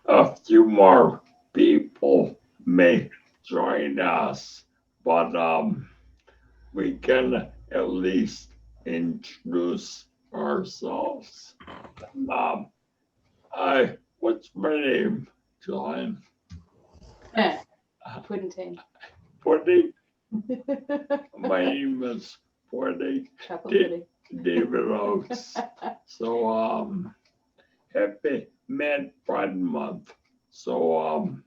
a few more people may join us, but we can at least introduce ourselves. Um, what's my name, John? Pudding. Pudding. My name is Pudding. Chocolate David Oaks. So happy Man Pride Month. So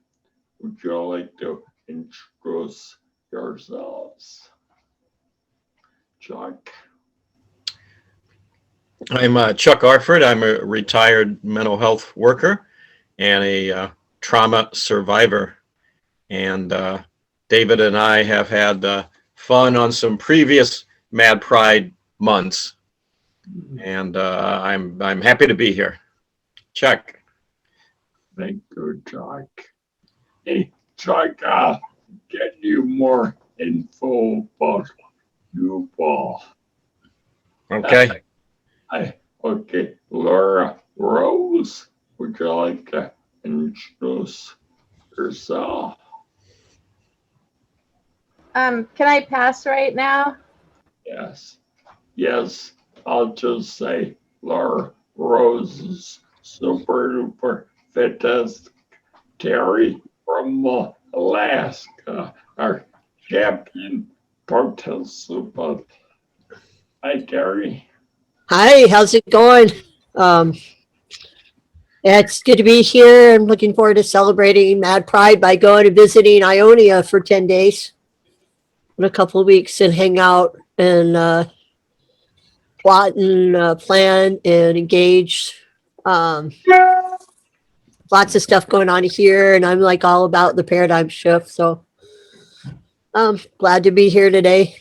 would you like to introduce yourselves? Chuck. I'm Chuck Arford. I'm a retired mental health worker and a trauma survivor. And David and I have had fun on some previous Mad Pride months, and I'm happy to be here. Chuck. Thank you, Chuck. Hey, Chuck, get you more info about you, Paul. Okay. Okay, Laura Rose, would you like to introduce yourself? Can I pass right now? Yes. Yes, I'll just say Laura Rose is super duper fantastic. Terry from Alaska, our champion participant. Hi, Terry. Hi, how's it going? Um, it's good to be here. I'm looking forward to celebrating Mad Pride by going and visiting Ionia for 10 days in a couple of weeks and hang out and plot and plan and engage. Um, Lots of stuff going on here, and I'm like all about the paradigm shift. So I'm glad to be here today.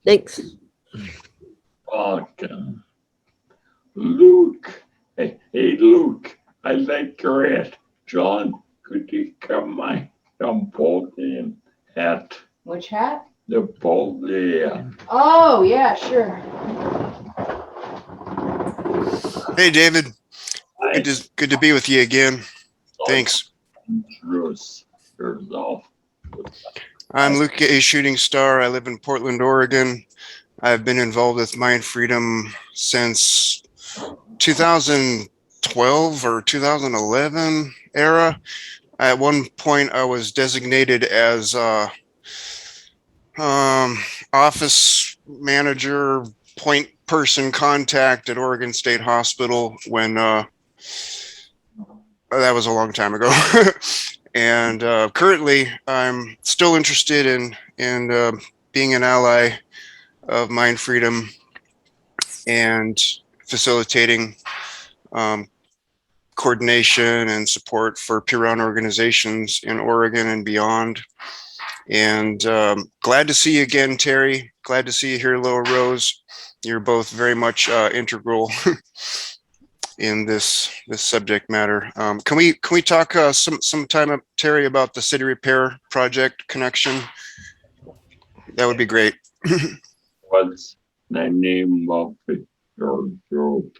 Thanks. Welcome. Luke. Hey, Luke. I like your hat. John, could you come my Napoleon hat? Which hat? Napoleon. Oh, yeah, sure. Hey, David. I Good to be with you again. Thanks. introduce yourself. I'm Luke, a shooting star. I live in Portland, Oregon. I've been involved with MindFreedom since 2012 or 2011 era. At one point, I was designated as office manager, point person contact at Oregon State Hospital when that was a long time ago. And currently, I'm still interested in being an ally of MindFreedom and facilitating coordination and support for peer-run organizations in Oregon and beyond. And glad to see you again, Terry. Glad to see you here, Laura Rose. You're both very much integral in this subject matter. Can we talk sometime, Terry, about the city repair project connection? That would be great. What's the name of your group?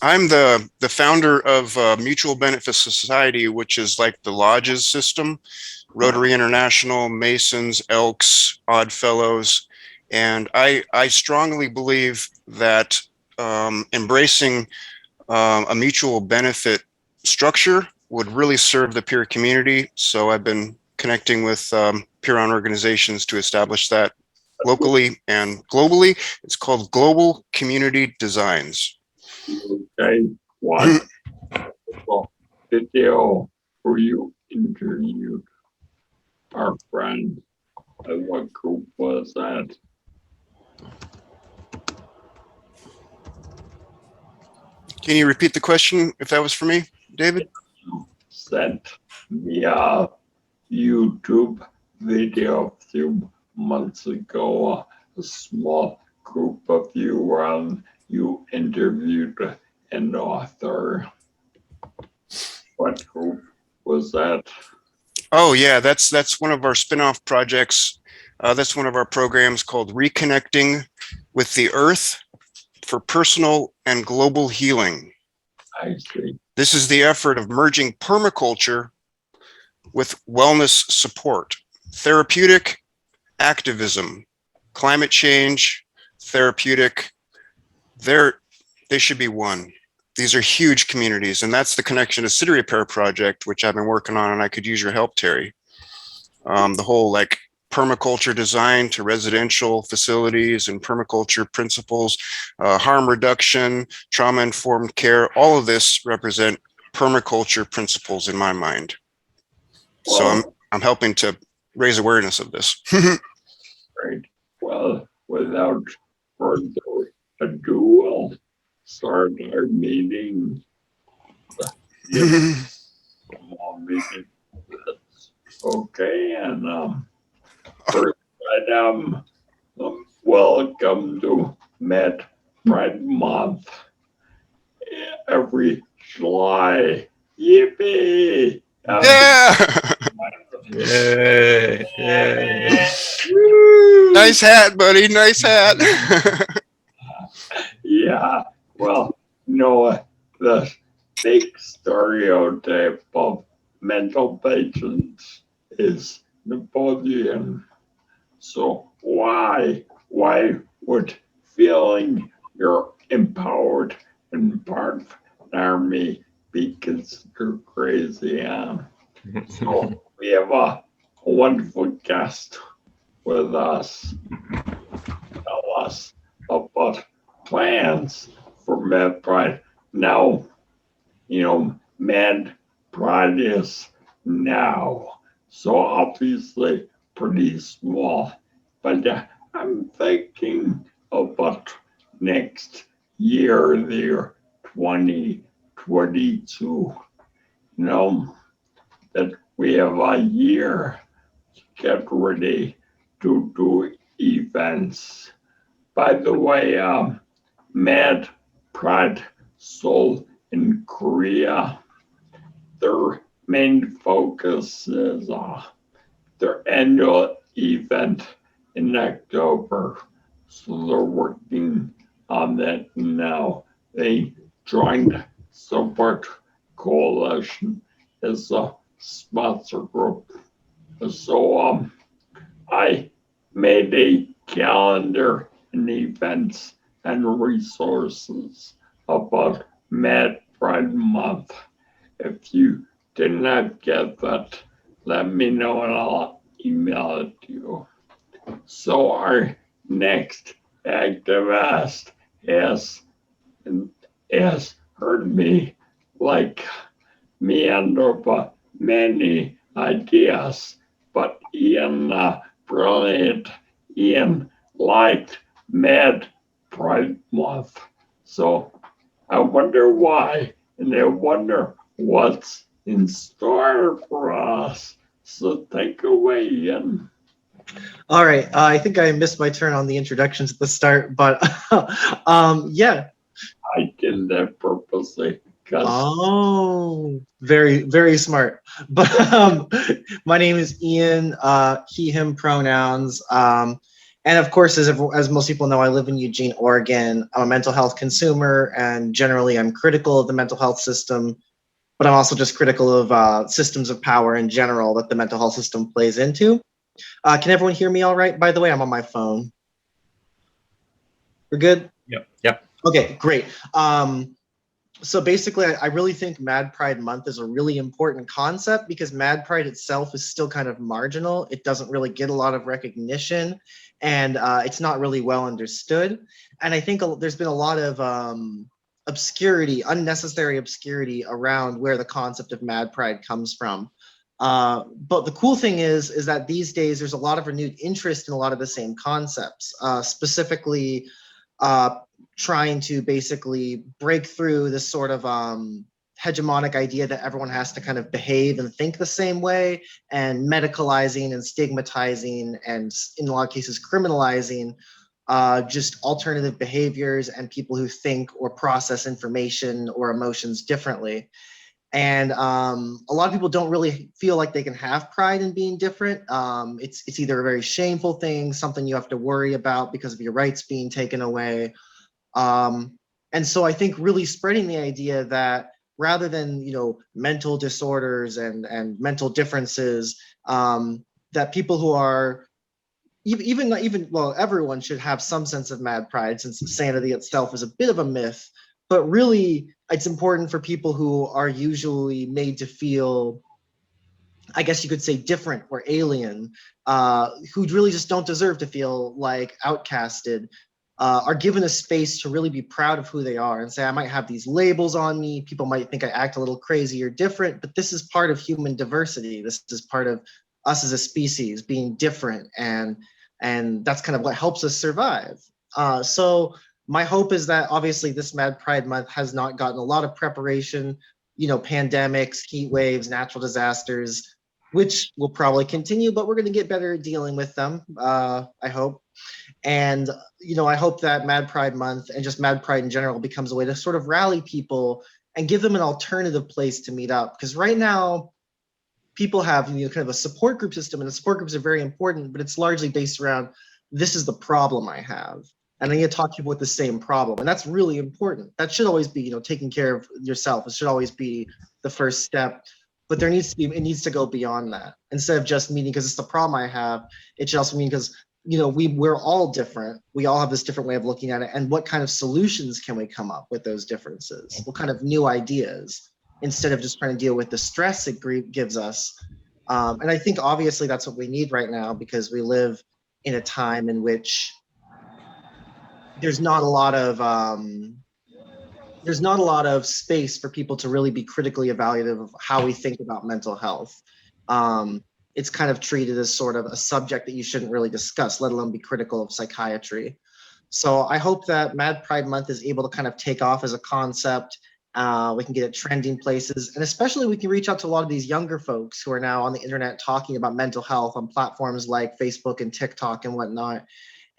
I'm the founder of Mutual Benefit Society, which is like the lodges system, Rotary International, Masons, Elks, Odd Fellows. And I strongly believe that embracing a mutual benefit structure would really serve the peer community. So I've been connecting with peer-run organizations to establish that locally and globally. It's called Global Community Designs. Okay, what video were you interviewed our friend? And what group was that? Can you repeat the question if that was for me, David? Sent me a YouTube video a few months ago. A small group of you interviewed an author. What group was that? Oh yeah, that's one of our spin-off projects. That's one of our programs called Reconnecting with the Earth for Personal and Global Healing. I see. This is the effort of merging permaculture with wellness support, therapeutic activism, climate change, therapeutic. They should be one. These are huge communities, and that's the connection to City Repair Project, which I've been working on, and I could use your help, Terry. The whole like permaculture design to residential facilities and permaculture principles, harm reduction, trauma-informed care, all of this represent permaculture principles in my mind. So Well, I'm helping to raise awareness of this. great. Well, without further ado, I'll start our meeting. Yes, small meeting. Okay, and first item, welcome to Met Pride Month. Every July. Yippee! Yeah. Yay, yay. Nice hat, buddy. Nice hat. Yeah, well, the big stereotype of mental patients is Napoleon. So why would feeling you're empowered and part of an army be considered crazy? So we have a wonderful guest with us. Tell us about plans for Mad Pride. Now, Mad Pride is now, so obviously pretty small. But I'm thinking about next year, the year 2022. That we have a year to get ready to do events. By the way, Mad Pride Seoul in Korea, their main focus is their annual event in October. So they're working on that now. They joined Support Coalition as a sponsor group. So I made a calendar and events and resources about Mad Pride Month. If you did not get that, let me know and I'll email it to you. So our next activist has heard me like meander about many ideas, but Ian, brilliant, Ian liked Mad Pride Month. So I wonder why, and I wonder what's in store for us. So take away, Ian. All right. I think I missed my turn on the introductions at the start, but yeah. I did that purposely. Oh, very, very smart. But my name is Ian, he, him pronouns. And of course, as most people know, I live in Eugene, Oregon. I'm a mental health consumer, and generally I'm critical of the mental health system, but I'm also just critical of systems of power in general that the mental health system plays into. Can everyone hear me all right? By the way, I'm on my phone. We're good? Yep. Okay, great. So basically, I really think Mad Pride Month is a really important concept because Mad Pride itself is still kind of marginal. It doesn't really get a lot of recognition, and it's not really well understood. And I think there's been a lot of obscurity, unnecessary obscurity around where the concept of Mad Pride comes from. But the cool thing is that these days there's a lot of renewed interest in a lot of the same concepts, specifically trying to basically break through this sort of hegemonic idea that everyone has to kind of behave and think the same way, and medicalizing and stigmatizing and in a lot of cases criminalizing just alternative behaviors and people who think or process information or emotions differently. And a lot of people don't really feel like they can have pride in being different. It's either a very shameful thing, something you have to worry about because of your rights being taken away. And so I think really spreading the idea that rather than, mental disorders and mental differences, that people who are well, everyone should have some sense of mad pride, since sanity itself is a bit of a myth. But really, it's important for people who are usually made to feel, I guess you could say, different or alien, who really just don't deserve to feel like outcasted, are given a space to really be proud of who they are and say, I might have these labels on me. People might think I act a little crazy or different, but this is part of human diversity. This is part of us as a species being different, and that's kind of what helps us survive. So my hope is that obviously this Mad Pride Month has not gotten a lot of preparation, pandemics, heat waves, natural disasters, which will probably continue, but we're going to get better at dealing with them, I hope. And, I hope that Mad Pride Month and just Mad Pride in general becomes a way to sort of rally people and give them an alternative place to meet up. Because right now, people have kind of a support group system, and the support groups are very important, but it's largely based around, this is the problem I have, and I need to talk to people with the same problem. And that's really important. That should always be, taking care of yourself. It should always be the first step. But it needs to go beyond that. Instead of just meeting because it's the problem I have, it should also mean because, we're all different. We all have this different way of looking at it. And what kind of solutions can we come up with those differences? What kind of new ideas, instead of just trying to deal with the stress it gives us. And I think obviously that's what we need right now, because we live in a time in which there's not a lot of space for people to really be critically evaluative of how we think about mental health. It's kind of treated as sort of a subject that you shouldn't really discuss, let alone be critical of psychiatry. So I hope that Mad Pride Month is able to kind of take off as a concept. We can get it trending places, and especially we can reach out to a lot of these younger folks who are now on the internet talking about mental health on platforms like Facebook and TikTok and whatnot.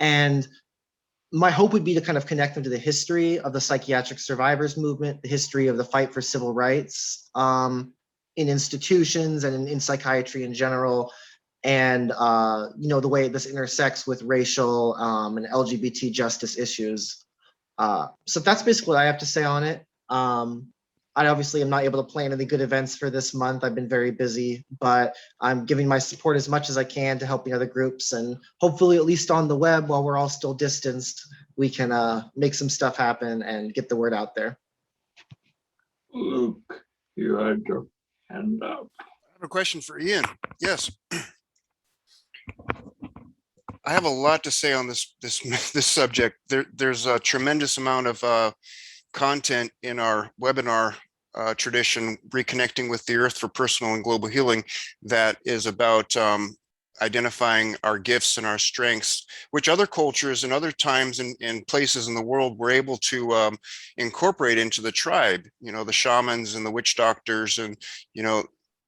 And my hope would be to kind of connect them to the history of the psychiatric survivors movement, the history of the fight for civil rights in institutions and in psychiatry in general, and the way this intersects with racial and LGBT justice issues. So that's basically what I have to say on it. I obviously am not able to plan any good events for this month. I've been very busy, but I'm giving my support as much as I can to helping other groups, and hopefully at least on the web, while we're all still distanced, we can make some stuff happen and get the word out there. Luke, you had your hand up. I have a question for Ian. Yes. I have a lot to say on this subject. There's a tremendous amount of content in our webinar tradition, Reconnecting with the Earth for Personal and Global Healing, that is about identifying our gifts and our strengths, which other cultures and other times and places in the world were able to incorporate into the tribe. The shamans and the witch doctors, and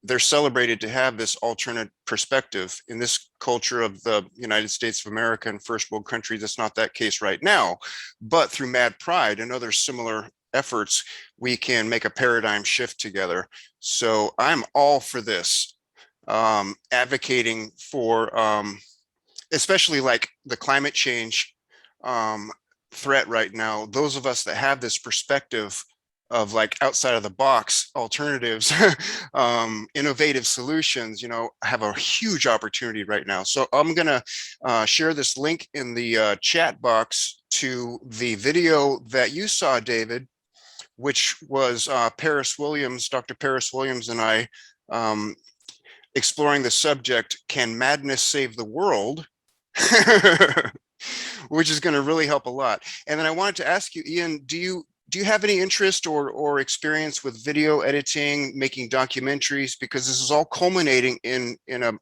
they're celebrated to have this alternate perspective. In this culture of the United States of America and first world countries, that's not that case right now. But through Mad Pride and other similar efforts, we can make a paradigm shift together. So I'm all for this, advocating for, especially like the climate change threat right now. Those of us that have this perspective of like outside of the box alternatives, innovative solutions, have a huge opportunity right now. So I'm gonna share this link in the chat box to the video that you saw, David, which was Paris Williams, Dr. Paris Williams and I exploring the subject, Can Madness Save the World? Which is gonna really help a lot. And then I wanted to ask you, Ian, do you have any interest or experience with video editing, making documentaries? Because this is all culminating in a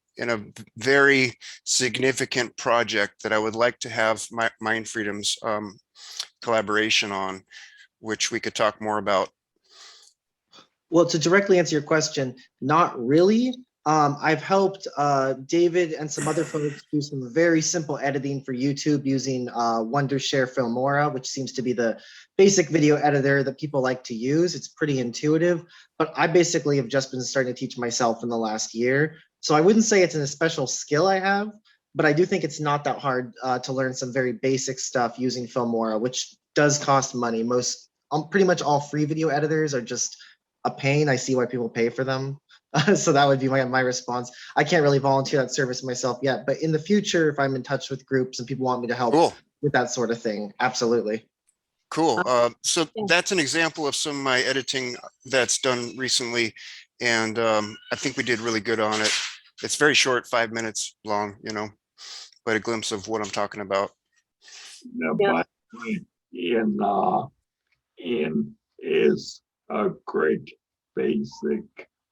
very significant project that I would like to have MindFreedom's collaboration on, which we could talk more about. Well, to directly answer your question, not really. I've helped David and some other folks do some very simple editing for YouTube using Wondershare Filmora, which seems to be the basic video editor that people like to use. It's pretty intuitive, but I basically have just been starting to teach myself in the last year. So I wouldn't say it's a special skill I have, but I do think it's not that hard to learn some very basic stuff using Filmora, which does cost money. Most pretty much all free video editors are just a pain. I see why people pay for them. So that would be my response. I can't really volunteer that service myself yet, but in the future, if I'm in touch with groups and people want me to help Cool. with that sort of thing, absolutely. Cool. So yeah. that's an example of some of my editing that's done recently. And I think we did really good on it. It's very short, 5 minutes long, you know, but a glimpse of what I'm talking about. Now, Yeah. by the way, Ian is a great basic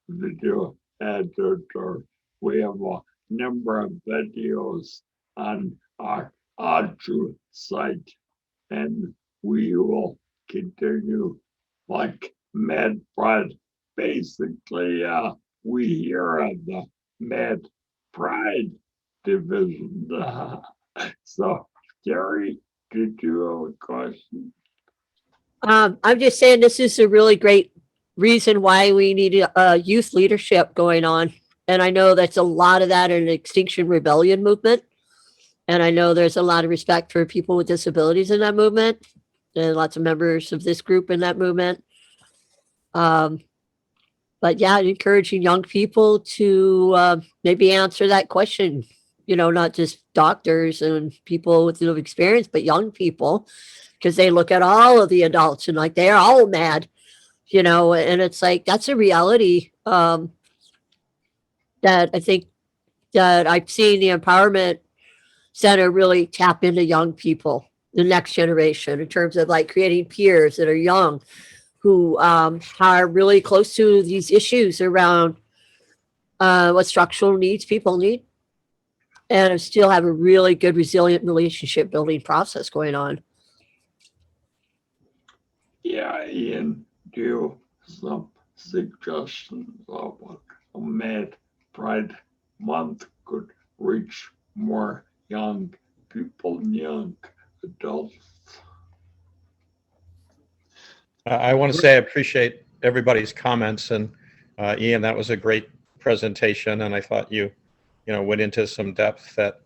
video editor. We have a number of videos on our Audrey site, and we will continue like Mad Pride. Basically, we here at the Mad Pride division. So, Gary, did you have a question? I'm just saying this is a really great reason why we need youth leadership going on. And I know that's a lot of that in the Extinction Rebellion movement. And I know there's a lot of respect for people with disabilities in that movement and lots of members of this group in that movement. But yeah, encouraging young people to maybe answer that question, you know, not just doctors and people with no experience, but young people, because they look at all of the adults and like they're all mad, you know, and it's like that's a reality that I think that I've seen the Empowerment Center really tap into young people, the next generation, in terms of like creating peers that are young who are really close to these issues around what structural needs people need and still have a really good resilient relationship building process going on. Yeah, Ian, do you have some suggestions of what a Mad Pride Month could reach more young people and young adults? I want to say I appreciate everybody's comments, and Ian, that was a great presentation, and I thought you went into some depth that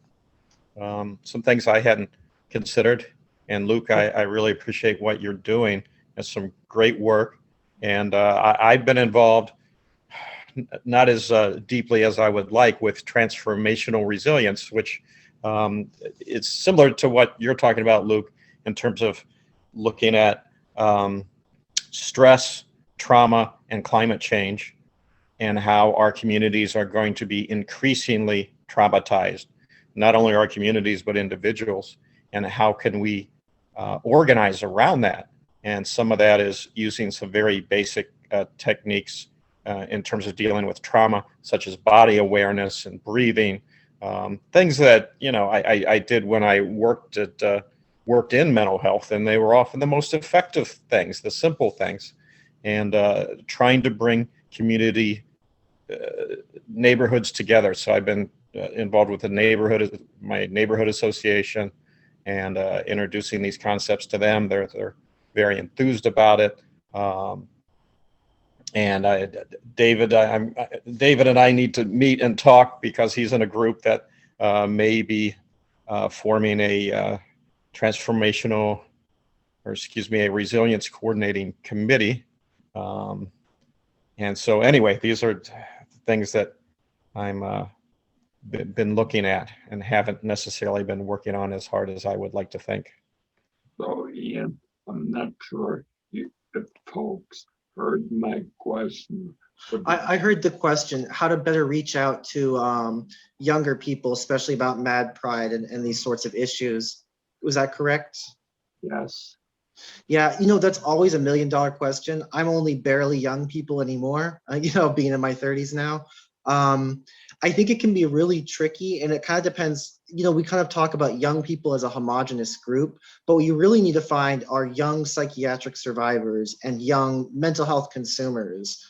some things I hadn't considered. And Luke, I really appreciate what you're doing. It's some great work, and I've been involved, not as deeply as I would like, with transformational resilience, which it's similar to what you're talking about, Luke, in terms of looking at stress, trauma, and climate change, and how our communities are going to be increasingly traumatized, not only our communities, but individuals, and how can we organize around that. And some of that is using some very basic techniques in terms of dealing with trauma, such as body awareness and breathing, things that, I did when I worked in mental health, and they were often the most effective things, the simple things, and trying to bring community neighborhoods together. So I've been involved with my neighborhood association, and introducing these concepts to them. They're very enthused about it. And David and I need to meet and talk, because he's in a group that may be forming a a resilience coordinating committee. And so anyway, these are things that I'm been looking at and haven't necessarily been working on as hard as I would like to think. So, Ian, I'm not sure if folks heard my question. I heard the question, how to better reach out to younger people, especially about Mad Pride and these sorts of issues. Was that correct? Yes. Yeah, that's always $1 million question. I'm only barely young people anymore, being in my 30s now. I think it can be really tricky, and it kind of depends. We kind of talk about young people as a homogenous group, but what you really need to find are young psychiatric survivors and young mental health consumers,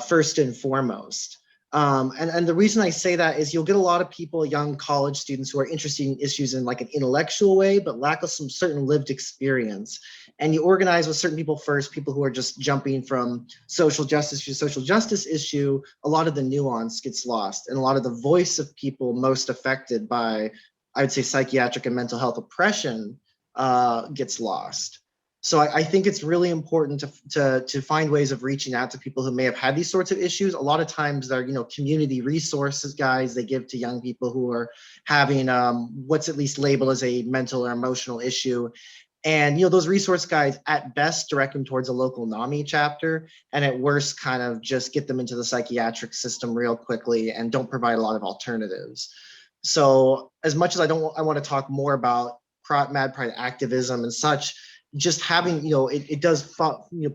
first and foremost. And the reason I say that is you'll get a lot of people, young college students, who are interested in issues in like an intellectual way, but lack of some certain lived experience. And you organize with certain people first, people who are just jumping from social justice to social justice issue. A lot of the nuance gets lost, and a lot of the voice of people most affected by, I would say, psychiatric and mental health oppression gets lost. So I think it's really important to find ways of reaching out to people who may have had these sorts of issues. A lot of times they're, community resources guys they give to young people who are having what's at least labeled as a mental or emotional issue. And those resource guides at best direct them towards a local NAMI chapter, and at worst kind of just get them into the psychiatric system real quickly and don't provide a lot of alternatives. So as much as I want to talk more about Mad Pride activism and such, just having, it does,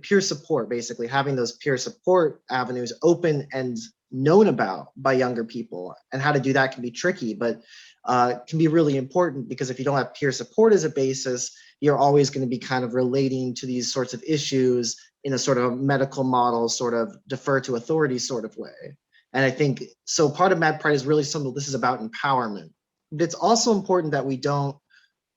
peer support, basically having those peer support avenues open and known about by younger people, and how to do that can be tricky, but can be really important, because if you don't have peer support as a basis, you're always going to be kind of relating to these sorts of issues in a sort of medical model, sort of defer to authority sort of way. And I think, so part of Mad Pride is really something, this is about empowerment. But it's also important that we don't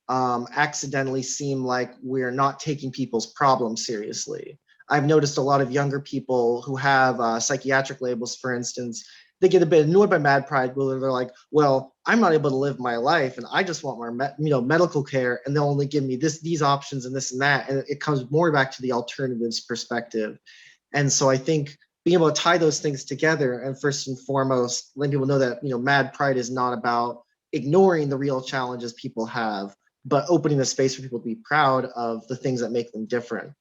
accidentally seem like we're not taking people's problems seriously. I've noticed a lot of younger people who have psychiatric labels, for instance, they get a bit annoyed by Mad Pride, where they're like, well, I'm not able to live my life and I just want more medical care, and they'll only give me these options and this and that. And it comes more back to the alternatives perspective. And so I think being able to tie those things together, and first and foremost, letting people know that, Mad Pride is not about ignoring the real challenges people have, but opening the space for people to be proud of the things that make them different.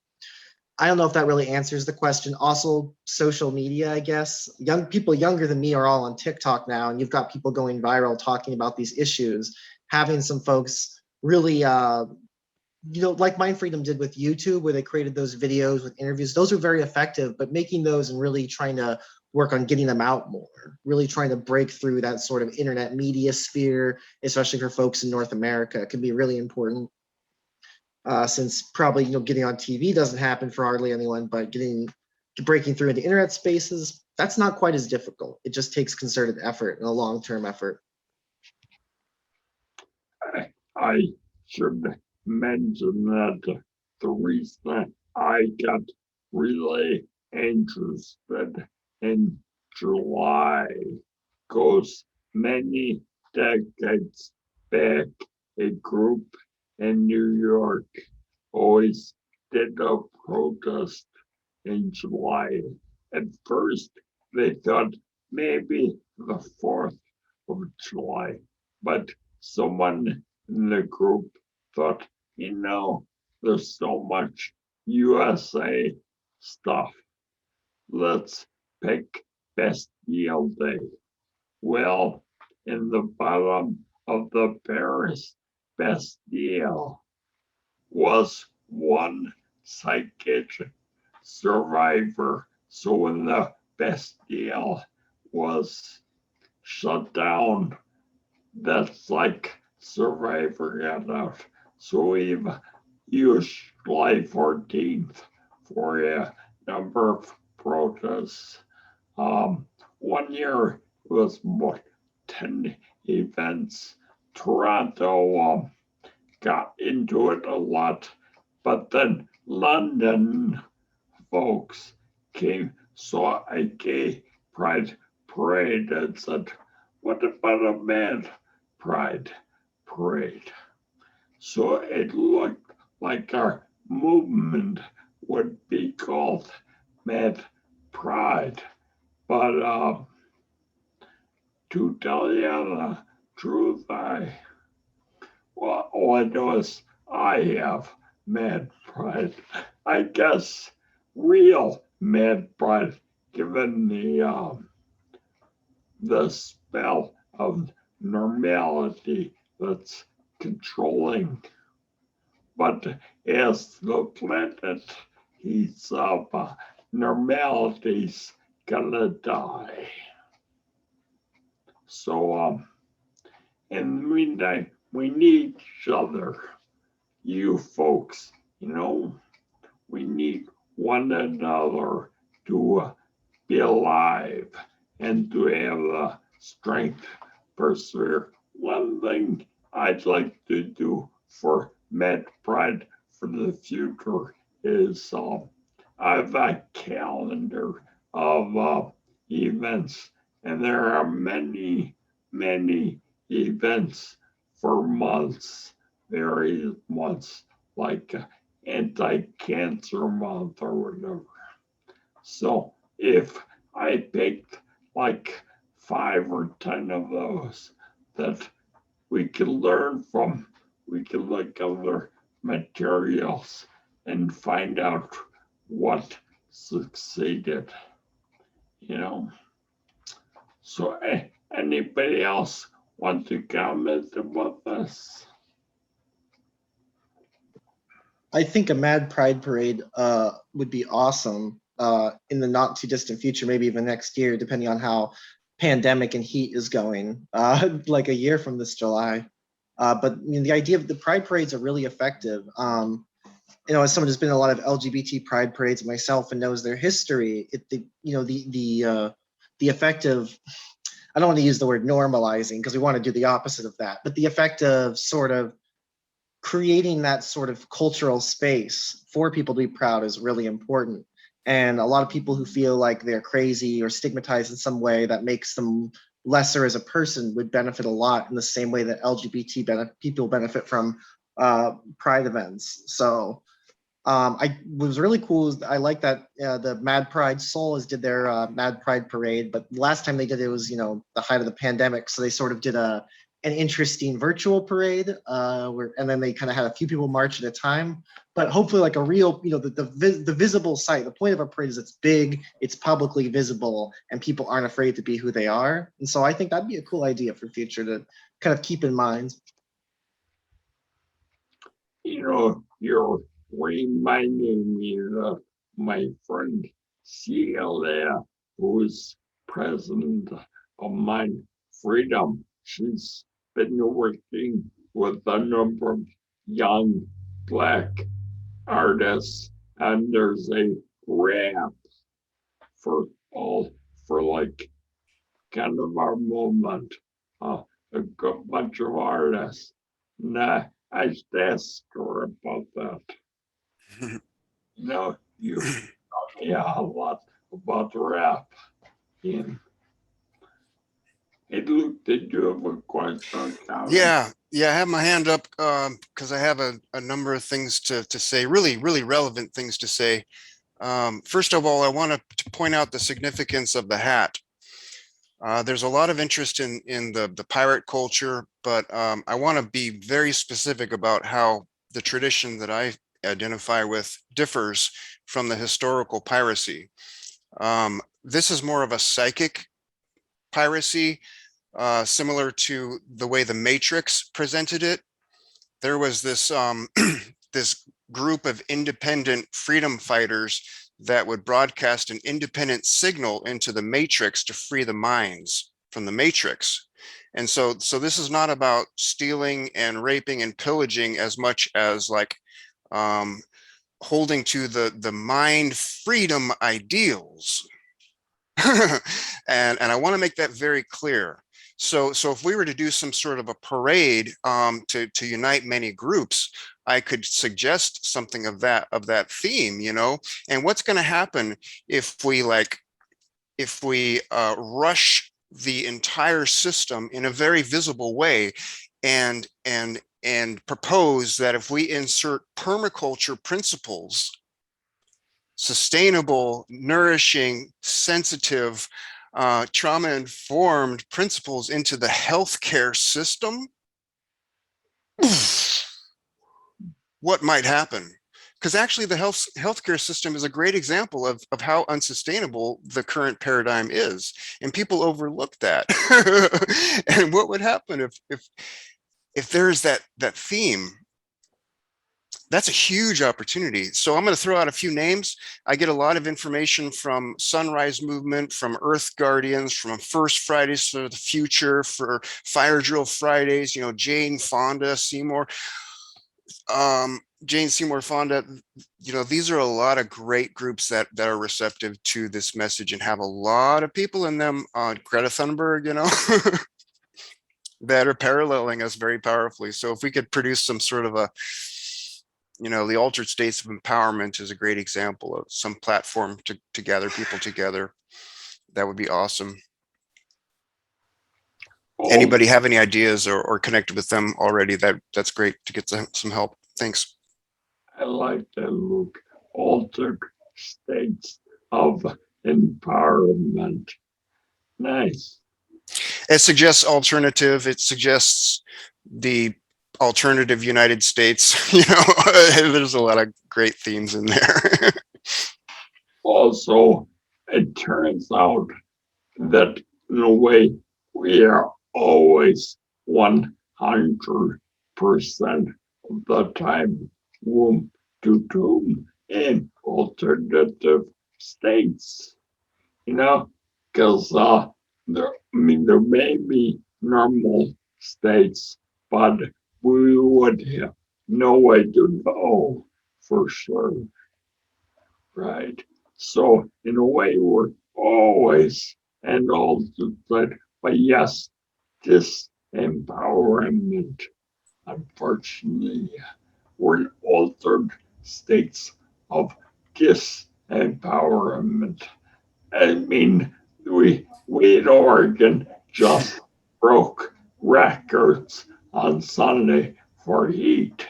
I don't know if that really answers the question. Also, social media, I guess. Young people younger than me are all on TikTok now, and you've got people going viral talking about these issues. Having some folks really, like MindFreedom did with YouTube, where they created those videos with interviews, those are very effective, but making those and really trying to work on getting them out more, really trying to break through that sort of internet media sphere, especially for folks in North America, can be really important. Since probably, getting on TV doesn't happen for hardly anyone, but breaking through into internet spaces, that's not quite as difficult. It just takes concerted effort and a long-term effort. I should mention that the reason I got really interested in July goes many decades back. A group in New York always did a protest in July. At first, they thought maybe the 4th of July, but someone in the group thought, there's so much USA stuff. Let's pick Bastille Day. Well, in the bottom of the Paris Bastille was one psychiatric survivor. So when the Bastille was shut down, that psych survivor got out. So we've used July 14th for a number of protests. 1 year it was more 10 events. Toronto got into it a lot, but then London folks saw a gay pride parade and said, what about a mad pride parade? So it looked like our movement would be called Mad Pride. But to tell you the truth, all I know is I have Mad Pride. I guess real Mad Pride, given the spell of normality that's controlling. But as the planet heats up, normality's gonna die. So, in the meantime, we need each other. You folks, we need one another to be alive and to have the strength to persevere. One thing I'd like to do for Mad Pride for the future is I have a calendar of events, and there are many, many events for months, various months, like anti-cancer month or whatever. So if I picked like 5 or 10 of those that we can learn from, we can look at other materials and find out what succeeded, you know. So anybody else want to comment about this? I think a Mad Pride parade would be awesome in the not too distant future, maybe even next year, depending on how pandemic and heat is going, like a year from this July. But I mean, the idea of the Pride parades are really effective. You know, as someone who's been in a lot of LGBT Pride parades myself and knows their history, the effect of, I don't want to use the word normalizing because we want to do the opposite of that, but the effect of sort of creating that sort of cultural space for people to be proud is really important. And a lot of people who feel like they're crazy or stigmatized in some way that makes them lesser as a person would benefit a lot in the same way that LGBT people benefit from Pride events. So I was really cool. I like that the Mad Pride Souls did their Mad Pride parade, but last time they did it was, you know, the height of the pandemic. So they sort of did an interesting virtual parade and then they kind of had a few people march at a time, but hopefully like a real, you know, the visible site. The point of a parade is it's big, it's publicly visible, and people aren't afraid to be who they are. And so I think that'd be a cool idea for future to kind of keep in mind. You know, you're reminding me of my friend Celia, who's president of MindFreedom. She's been working with a number of young Black artists, and there's a rap for like kind of our movement, a good bunch of artists. Nah, I just asked her about that. No, you taught me a lot about rap. And it looked at you have a question. Yeah, I have my hand up because I have a number of things to say, really relevant things to say. First of all, I want to point out the significance of the hat. There's a lot of interest in the pirate culture, but I want to be very specific about how the tradition that I identify with differs from the historical piracy. This is more of a psychic piracy, similar to the way the Matrix presented it. There was this this group of independent freedom fighters that would broadcast an independent signal into the Matrix to free the minds from the Matrix. And so this is not about stealing and raping and pillaging as much as like holding to the mind freedom ideals. and I want to make that very clear. So if we were to do some sort of a parade to unite many groups, I could suggest something of that theme, you know. And what's going to happen if we rush the entire system in a very visible way and propose that if we insert permaculture principles, sustainable, nourishing, sensitive, trauma-informed principles into the healthcare system, what might happen? Because actually the healthcare system is a great example of how unsustainable the current paradigm is. And people overlook that. And what would happen if there's that theme? That's a huge opportunity. So I'm going to throw out a few names. I get a lot of information from Sunrise Movement, from Earth Guardians, from First Fridays for the Future, for Fire Drill Fridays, you know, Jane Seymour Fonda, you know, these are a lot of great groups that are receptive to this message and have a lot of people in them. Greta Thunberg, you know, that are paralleling us very powerfully. So if we could produce some sort of a, you know, the Altered States of Empowerment is a great example of some platform to gather people together. That would be awesome. Anybody have any ideas or connected with them already? That's great to get some help. Thanks. I like that look. Altered states of empowerment. Nice. It suggests alternative. It suggests the alternative United States. You know, there's a lot of great themes in there. Also, it turns out that in a way we are always 100% of the time womb to tomb in alternative states, you know, because there may be normal states, but we would have no way to know for sure, right? So in a way, we're always and all the time, but yes, this empowerment, unfortunately, we're in altered states of disempowerment. I mean, we in Oregon just broke records on Sunday for heat,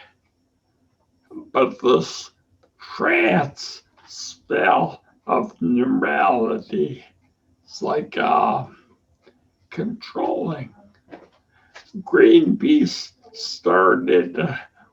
but this trance spell of normality is like controlling. Greenpeace started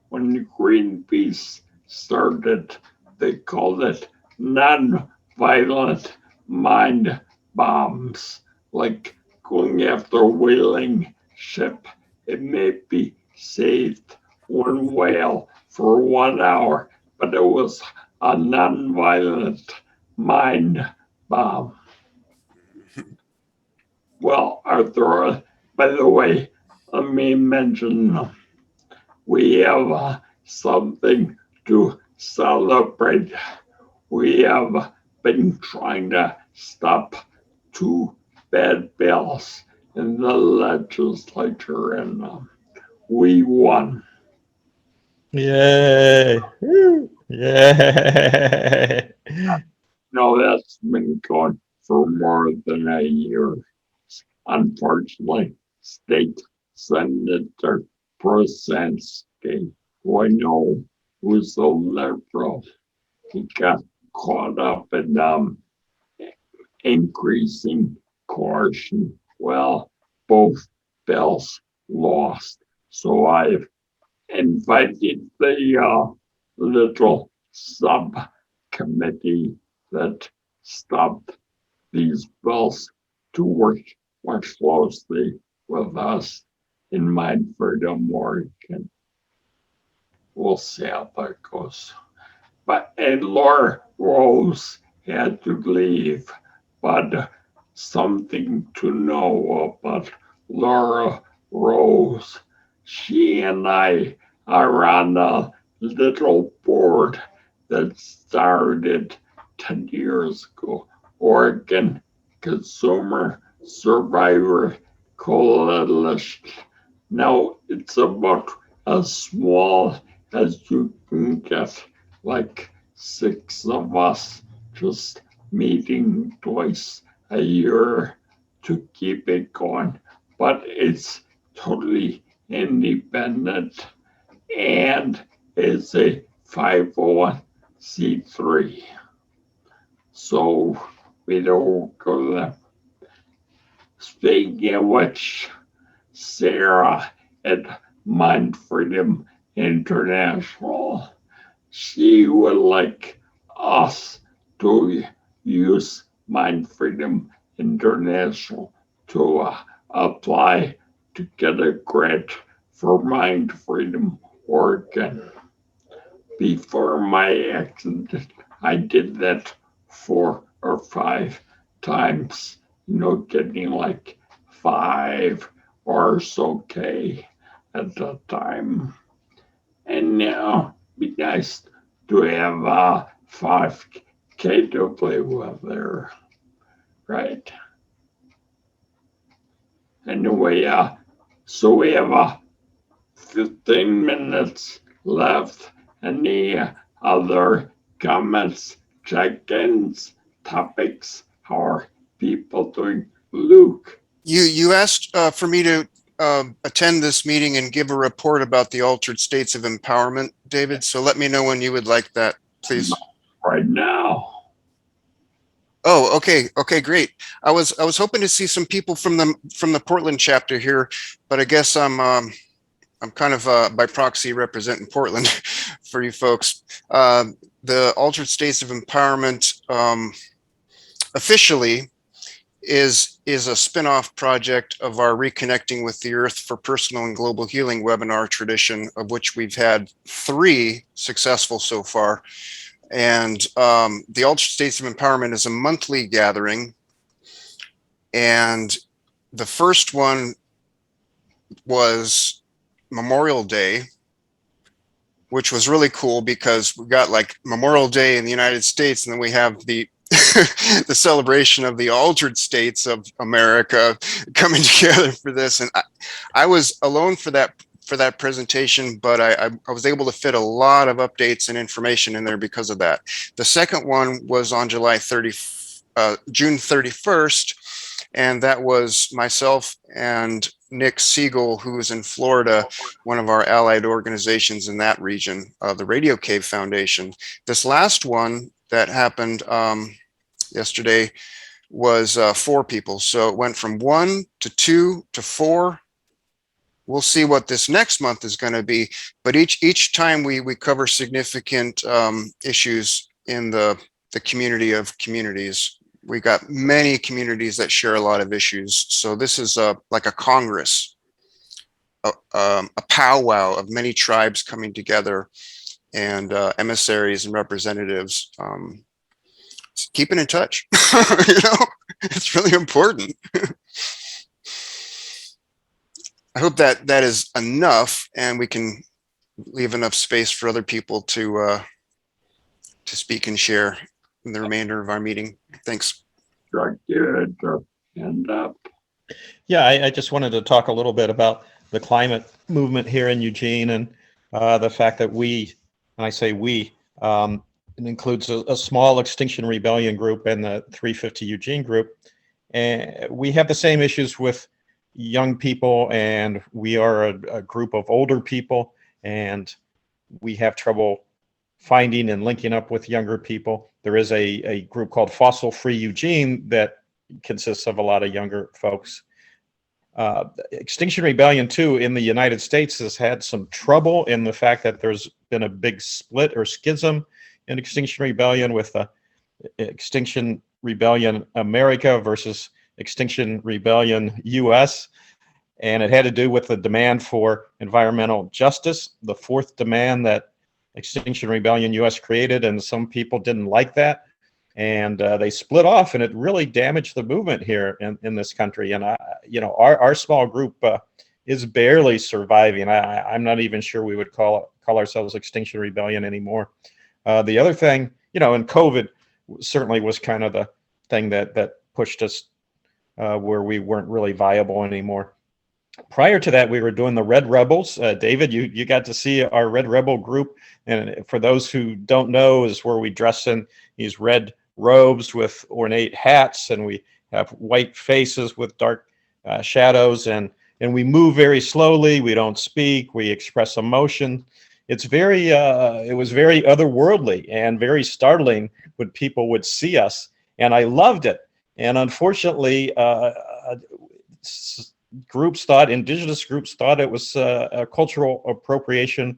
when Greenpeace started, they called it non-violent mind bombs, like going after a whaling ship. It may be saved one whale for 1 hour, but it was a non-violent mind bomb. Well, Arthur, by the way, let me mention we have something to celebrate. We have been trying to stop 2 bad bills in the legislature, and we won. Yay. Woo. Yay. No, that's been going for more than a year. Unfortunately, State Senator Prosenski, who I know who's a liberal, he got caught up in increasing coercion. Well, both bills lost. So I've invited the little subcommittee that stopped these bills to work more closely with us in MindFreedom Oregon. We'll see how that goes. But and Laura Rose had to leave, but something to know about Laura Rose. She and I are on a little board that started 10 years ago, Oregon Consumer Survivor Coalition. Now it's about as small as you can get, like 6 of us just meeting twice a year to keep it going. But it's totally independent and it's a 501c3. So we don't go there. Speaking of which, Sarah at MindFreedom International, she would like us to use MindFreedom International to apply to get a grant for MindFreedom Oregon. Before my accident, I did that 4 or 5 times, getting like 5 or so K at the time. And now it'd be nice to have 5K to play with there, right? Anyway, so we have 15 minutes left. Any other comments, check-ins, topics? How are people doing? Luke? You asked for me to attend this meeting and give a report about the altered states of empowerment, David. So let me know when you would like that, please. Right now. Oh, okay. Okay, great. I was hoping to see some people from the Portland chapter here, but I guess I'm kind of by proxy representing Portland for you folks. The Altered States of Empowerment officially is a spin-off project of our Reconnecting with the Earth for Personal and Global Healing webinar tradition, of which we've had 3 successful so far. And the Altered States of Empowerment is a monthly gathering. And the first one was Memorial Day, which was really cool because we got like Memorial Day in the United States, and then we have the the celebration of the altered states of America coming together for this. And I was alone for that presentation, but I was able to fit a lot of updates and information in there because of that. The second one was on June 31st, and that was myself and Nick Siegel, who is in Florida, one of our allied organizations in that region, the Radio Cave Foundation. This last one that happened yesterday was 4 people. So it went from 1 to 2 to 4. We'll see what this next month is going to be, but each time we cover significant issues in the community of communities. We got many communities that share a lot of issues. So this is like a congress, a powwow of many tribes coming together, and emissaries and representatives. Keeping in touch, you know, it's really important. I hope that is enough, and we can leave enough space for other people to speak and share in the remainder of our meeting. Thanks. Good. End up. Yeah, I just wanted to talk a little bit about the climate movement here in Eugene, and the fact that we, and I say we, it includes a small Extinction Rebellion group and the 350 Eugene group. And we have the same issues with young people, and we are a group of older people, and we have trouble finding and linking up with younger people. There is a group called Fossil Free Eugene that consists of a lot of younger folks. Extinction Rebellion 2 in the United States has had some trouble in the fact that there's been a big split or schism in Extinction Rebellion with Extinction Rebellion America versus Extinction Rebellion US. And it had to do with the demand for environmental justice, the 4th demand that Extinction Rebellion US created, and some people didn't like that. And they split off, and it really damaged the movement here in this country. And our small group is barely surviving. I'm not even sure we would call ourselves Extinction Rebellion anymore. The other thing, and COVID certainly was kind of the thing that pushed us where we weren't really viable anymore. Prior to that, we were doing the Red Rebels. David, you got to see our Red Rebel group. And for those who don't know, is where we dress in these red robes with ornate hats, and we have white faces with dark shadows, and we move very slowly. We don't speak. We express emotion. It's very, it was very otherworldly and very startling when people would see us, and I loved it. And unfortunately, indigenous groups thought it was a cultural appropriation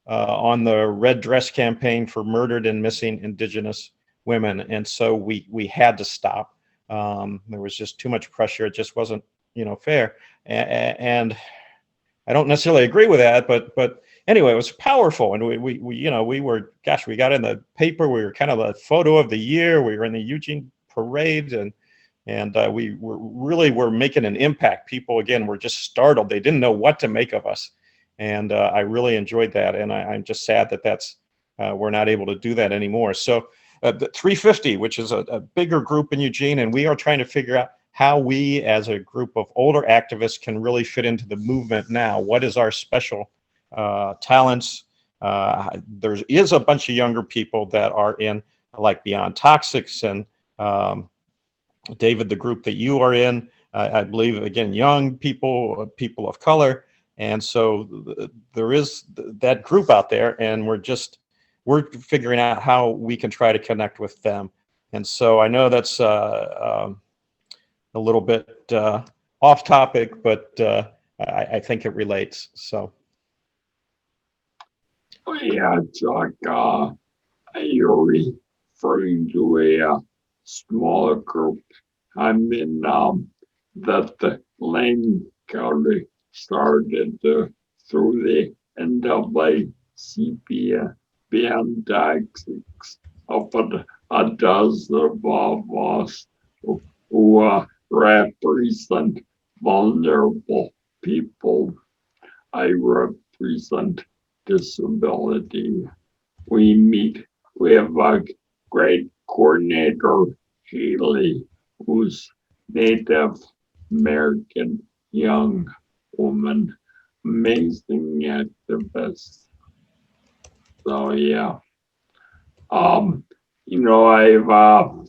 on the Red Dress campaign for murdered and missing indigenous women. And so we had to stop. There was just too much pressure. It just wasn't, fair. And I don't necessarily agree with that, but anyway, it was powerful. And we got in the paper. We were kind of the photo of the year. We were in the Eugene parade, and we were making an impact. People, again, were just startled. They didn't know what to make of us. And I really enjoyed that. And I'm just sad that we're not able to do that anymore. So the 350, which is a bigger group in Eugene, and we are trying to figure out how we as a group of older activists can really fit into the movement now. What is our special talents? There is a bunch of younger people that are in, like Beyond Toxics, and David, the group that you are in, I believe, again, young people, people of color. And so there is that group out there, and we're figuring out how we can try to connect with them. And so I know that's a little bit off topic, but I think it relates. So. Oh, yeah, Chuck, you're referring to a smaller group. I'm in that the Lane County started through the NAACP band tactics of a dozen of us who represent vulnerable people. I represent disability. We meet, we have a great coordinator, Haley, who's Native American young woman, amazing activist. So yeah, I'm in about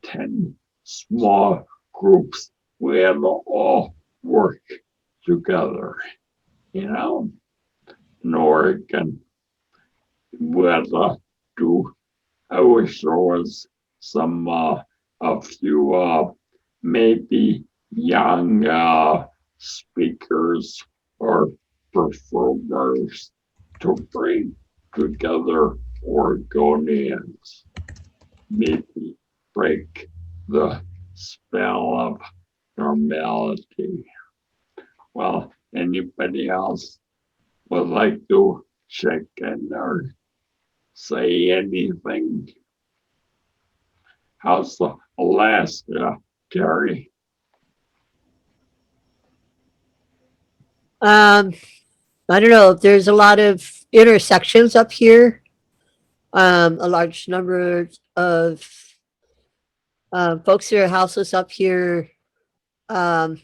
10 small groups. We have all work together, in Oregon. We'll do, I wish there was some, a few, maybe young speakers or performers to bring together Oregonians, maybe break the spell of normality. Well, anybody else would like to check in or say anything? How's Alaska, Terry? I don't know. There's a lot of intersections up here. A large number of folks that are houseless up here. You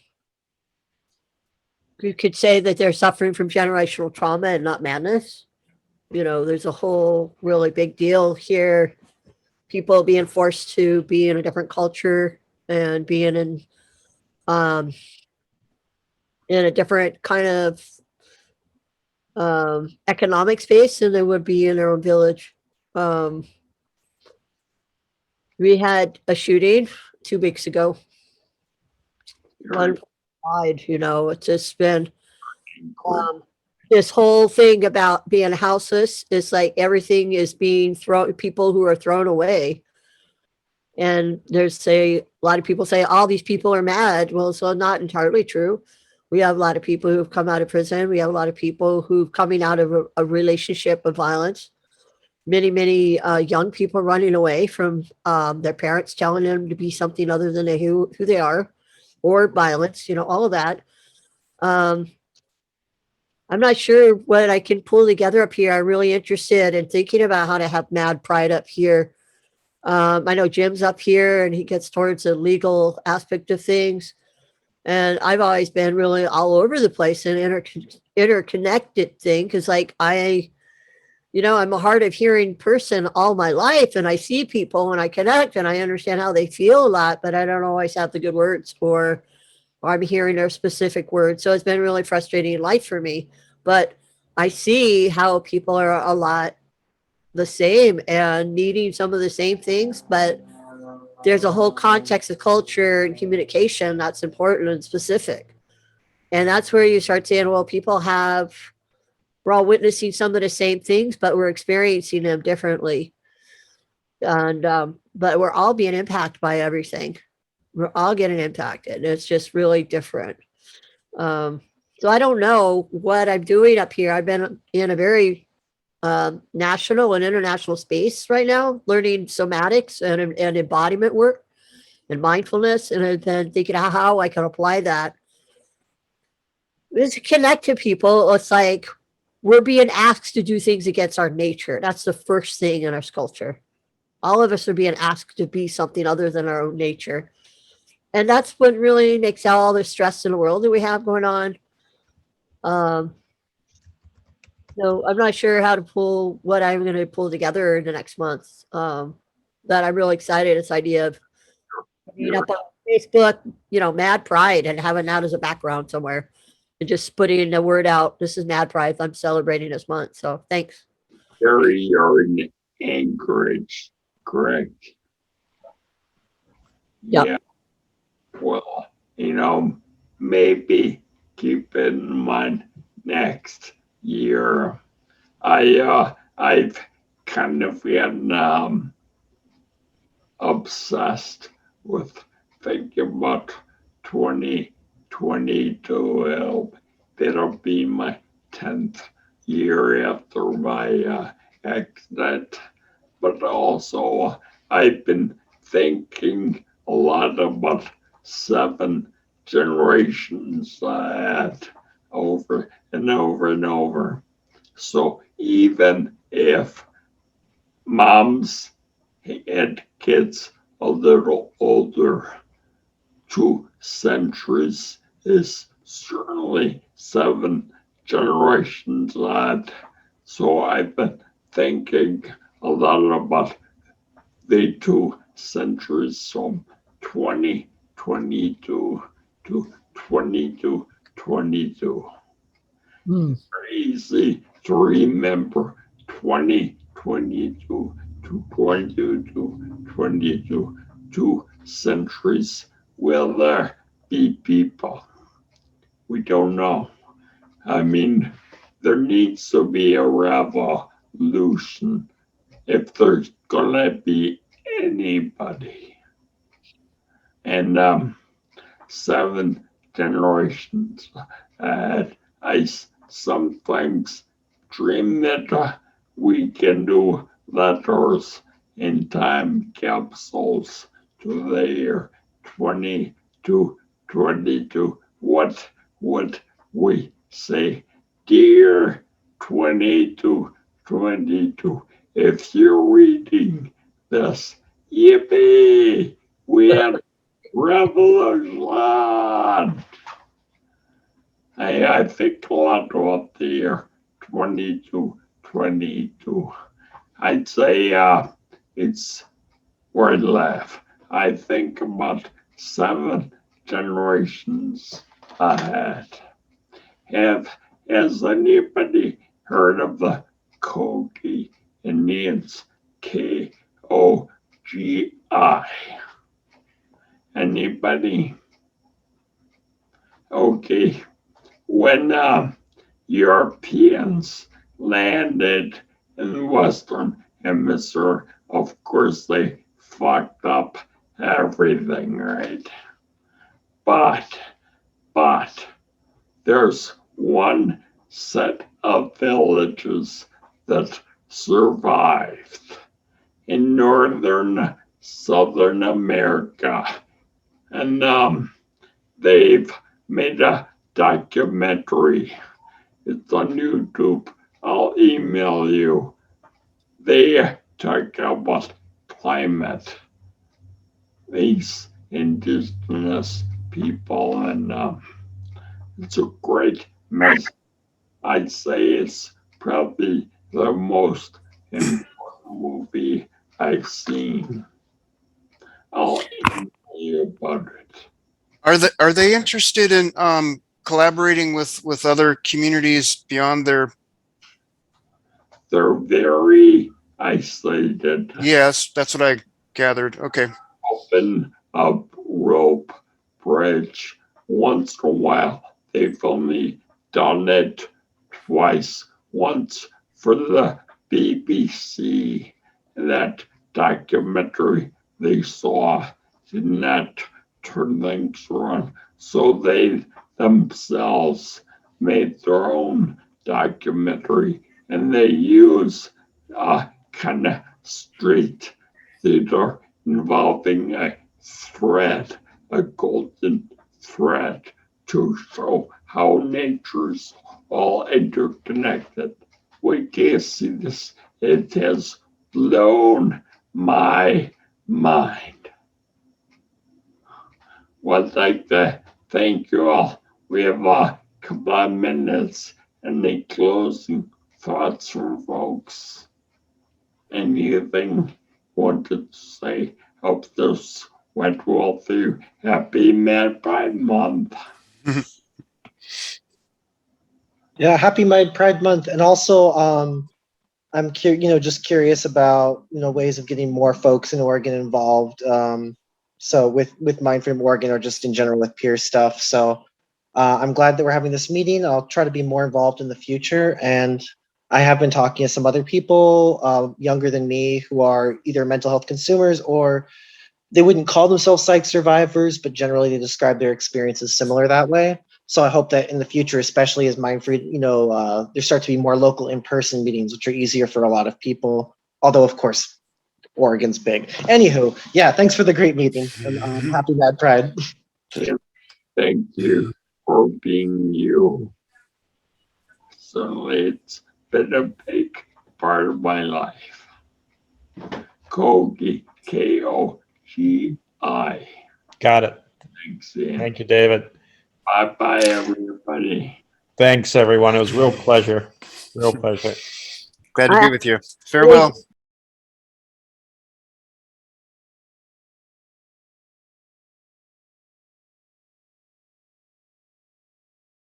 could say that they're suffering from generational trauma and not madness. There's a whole really big deal here. People being forced to be in a different culture and being in a different kind of economic space than they would be in their own village. We had a shooting 2 weeks ago. One died. It's just been this whole thing about being houseless is like everything is being thrown, people who are thrown away. And there's a lot of people say all these people are mad. Well, so not entirely true. We have a lot of people who've come out of prison. We have a lot of people who've coming out of a relationship of violence. Many young people running away from their parents telling them to be something other than who they are, or violence, all of that. I'm not sure what I can pull together up here. I'm really interested in thinking about how to have Mad Pride up here. I know Jim's up here and he gets towards the legal aspect of things. And I've always been really all over the place in interconnected thing. Cause like I'm a hard of hearing person all my life, and I see people and I connect and I understand how they feel a lot, but I don't always have the good words or I'm hearing their specific words. So it's been really frustrating in life for me, but I see how people are a lot the same and needing some of the same things, but there's a whole context of culture and communication that's important and specific. And that's where you start saying, well, we're all witnessing some of the same things, but we're experiencing them differently. And, but we're all being impacted by everything. We're all getting impacted. And it's just really different. So I don't know what I'm doing up here. I've been in a very national and international space right now, learning somatics and embodiment work and mindfulness, and then thinking how I can apply that. It's to connect to people. It's like we're being asked to do things against our nature. That's the first thing in our culture. All of us are being asked to be something other than our own nature. And that's what really makes out all the stress in the world that we have going on. So I'm not sure how to pull what I'm going to pull together in the next month. That I'm really excited. This idea of Putting it up on Facebook, Mad Pride and having that as a background somewhere. And just putting the word out, this is Mad Pride. I'm celebrating this month. So thanks. Gary, you're in Anchorage, correct? Yep. Yeah. Well, maybe keep it in mind next year. I've kind of been obsessed with thinking about 2022. It'll be my 10th year after my accident, but also I've been thinking a lot about 7 generations over and over and over. So even if moms and kids a little older, 2 centuries is certainly 7 generations odd. So I've been thinking a lot about the 2 centuries from 2022 to 2222. Easy to remember 2022 to 2222. 2 centuries. Will there be people? We don't know. I mean, there needs to be a revolution if there's gonna be anybody. And 7 generations ahead. I sometimes dream that we can do letters in time capsules to the year 2222. What would we say? Dear 2222, if you're reading this, yippee, we had revolution. I think a lot about the year 2222. I'd say it's where I laugh. I think about 7 generations ahead. Has anybody heard of the Kogi Indians? Kogi. Anybody? Okay. When Europeans landed in the Western Hemisphere, of course they fucked up everything, right? But there's one set of villages that survived in northern Southern America, and they've made a documentary. It's on YouTube. I'll email you. They talk about climate, these indigenous people, and it's a great message. I'd say it's probably the most important movie I've seen. I'll email you about it. Are they interested in collaborating with other communities beyond their? They're very isolated. Yes, that's what I gathered. Okay. Open up rope bridge once in a while. They've only done it twice. Once for the BBC. That documentary they saw did not turn things around. So they themselves made their own documentary, and they use kind of street theater involving a thread, a golden thread, to show how nature's all interconnected. We can't see this. It has blown my mind. Well, I'd like to thank you all. We have a couple of minutes. Any closing thoughts from folks? Anything wanted to say? Hope this went well through. Happy Mad Pride Month. Yeah, happy Pride Month, and also I'm just curious about ways of getting more folks in Oregon involved. So with MindFreedom Oregon, or just in general with peer stuff. So I'm glad that we're having this meeting. I'll try to be more involved in the future, and I have been talking to some other people younger than me who are either mental health consumers, or they wouldn't call themselves psych survivors, but generally they describe their experiences similar that way. So I hope that in the future, especially as MindFreed, there start to be more local in-person meetings, which are easier for a lot of people. Although, of course, Oregon's big. Anywho, yeah, thanks for the great meeting, and happy Mad Pride. Thank you for being you. So it's been a big part of my life. Kogi, Kogi. Got it. Thanks, Ian. Thank you, David. Bye-bye, everybody. Thanks, everyone. It was a real pleasure. Real pleasure. Glad to be with you. Farewell.